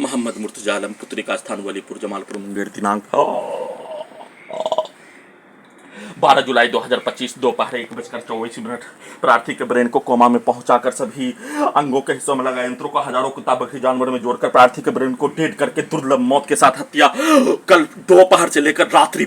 मोहम्मद मुर्तजा आलम, पुत्री का स्थान वलीपुर, जमालपुर, मुंगेर, दिनांक 12 जुलाई 2025 दोपहर 1:24। प्रार्थी के ब्रेन को कोमा में पहुंचाकर सभी अंगों के हिस्सों में लगा यंत्रों का हजारों कुत्ता बकरी जानवर में जोड़कर प्रार्थी के ब्रेन को डेड करके दुर्लभ मौत के साथ हत्या कल दोपहर से लेकर रात्रि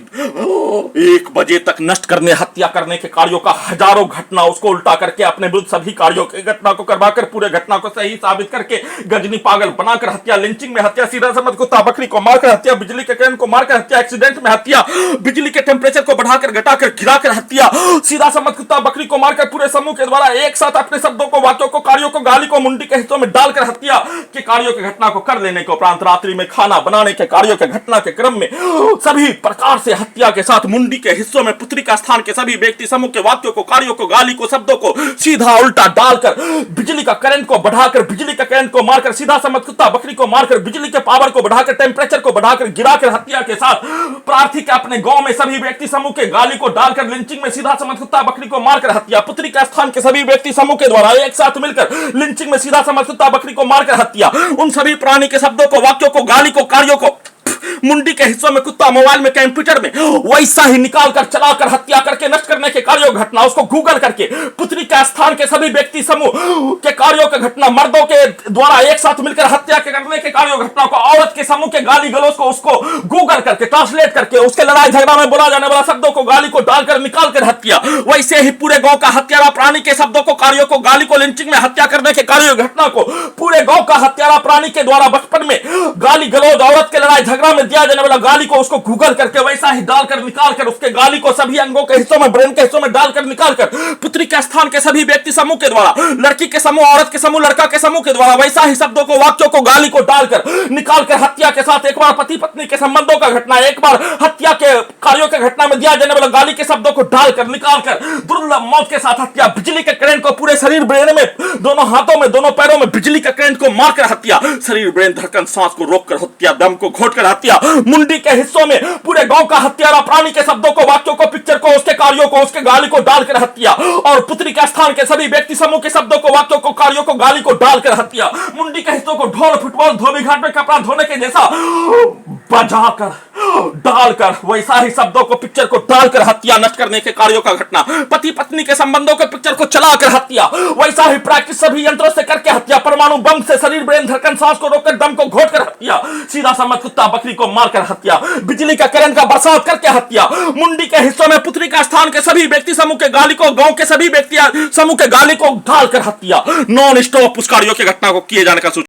1 बजे तक नष्ट करने हत्या करने के कार्यों का हजारों घटना उसको उल्टा करके अपने विरुद्ध सभी कार्यों की घटना को करवाकर पूरे घटना को सही साबित करके गजनी पागल बनाकर हत्या, लिंचिंग में हत्या, सीधा समझ कुत्ता बकरी को मारकर हत्या, बिजली के करंट को मारकर हत्या, एक्सीडेंट में हत्या, बिजली के टेम्परेचर को बढ़ाकर घटाकर गिराकर हत्या, सीधा समझ कुत्ता बकरी को मारकर पूरे समूह के द्वारा एक साथ अपने शब्दों को, वाक्यों को, कार्यों को, गाली को मुंडी के हिस्सों में डालकर हत्या के कार्यों की घटना को कर लेने के उपरांत रात्रि में खाना बनाने के कार्यों के घटना के क्रम में सभी प्रकार से हत्या के साथ मुंडी के हिस्सों में पुत्री का स्थान के सभी व्यक्ति समूह के वाक्यों को, कार्यों को, गाली को, शब्दों को सीधा उल्टा डालकर बिजली का करंट को बढ़ाकर, बिजली का करंट को मारकर, सीधा समझ कुत्ता बकरी को मारकर, बिजली के पावर को बढ़ाकर, टेम्परेचर को बढ़ाकर गिराकर हत्या के साथ प्रार्थी के अपने गांव में सभी व्यक्ति समूह के गाली को डालकर लिंचिंग में सीधा समझ कुत्ता बकरी को मारकर हत्या, पुत्री का स्थान के सभी व्यक्ति समूह के द्वारा एक साथ मिलकर लिंचिंग में सीधा समझ कुत्ता बकरी को मारकर हत्या, उन सभी प्राणी के शब्दों को, वाक्यों को, गाली को, कार्यों को मुंडी के हिस्सों में, कुत्ता मोबाइल में, कंप्यूटर में वैसा ही निकालकर चलाकर हत्या करके नष्ट करने के कार्यों घटना उसको गूगल करके पुत्री का स्थान के सभी व्यक्ति समूह के कार्यों का घटना, मर्दों के द्वारा एक साथ मिलकर हत्या करने के कार्यों घटना को, औरत के समूह के गाली गलौज को उसको गूगल करके ट्रांसलेट करके उसके लड़ाई झगड़ा में बोला जाने वाला शब्दों को, गाली को डालकर निकालकर हत्या, वैसे ही पूरे गांव का हत्यारा प्राणी के शब्दों को, कार्यों को, गाली को, लिंचिंग में हत्या करने के कार्यों घटना को पूरे गांव का हत्यारा प्राणी के द्वारा बचपन में गाली गलौज, औरत के लड़ाई झगड़ा में दिया जाने वाला गाली को उसको गूगल करके वैसा ही डालकर निकालकर उसके गाली को सभी अंगों के हिस्सों में, ब्रेन के हिस्सों में डालकर निकालकर पुत्री के स्थान के सभी व्यक्ति समूह के द्वारा, लड़की के समूह, औरत के समूह, लड़का के समूह के द्वारा वैसा ही शब्दों को, वाक्यों को, गाली को डालकर निकालकर हत्या के साथ एक बार पति पत्नी के संबंधों का घटना, एक बार हत्या के कार्यों के घटना में दिया जाने वाला गाली के शब्दों को डालकर निकालकर दुर्लभ मौत के साथ हत्या, बिजली के करंट को पूरे शरीर, ब्रेन में, दोनों हाथों में, दोनों पैरों में बिजली का करंट को मारकर हत्या, शरीर, ब्रेन, धड़कन, सांस को रोककर हत्या, दम को घोटकर हत्या, मुंडी के हिस्सों में पूरे गांव का हत्यारा प्राणी के शब्दों को, वाक्यों को, पिक्चर को, उसके कार्यों को, उसके गाली को डालकर हत्या, और पुत्री के स्थान के सभी व्यक्ति समूह के शब्दों को, वाक्यों को, कार्यों को, गाली को डालकर हत्या, मुंडी के हिस्सों को ढोल, फुटबॉल, धोबी घाट में कपड़ा धोने के जैसा बजाकर डालकर वैसा ही शब्दों को, पिक्चर को डालकर हत्या नष्ट करने के कार्यों का घटना, पति पत्नी के संबंधों के पिक्चर को चलाकर हत्या, वैसा ही प्रैक्टिस सभी यंत्रों से करके हत्या, परमाणु बम से शरीर, ब्रेन, धड़कन, सांस को रोककर दम को घोटकर हत्या, सीधा समझ कुत्ता बकरी को मारकर हत्या, बिजली का करंट का बरसात करके हत्या, मुंडी के हिस्सों में पुत्री का स्थान के सभी व्यक्ति समूह के गाली को, गांव के सभी व्यक्ति समूह के गाली को डालकर हत्या, नॉन स्टॉप उस कार्यों की घटना को किए जाने का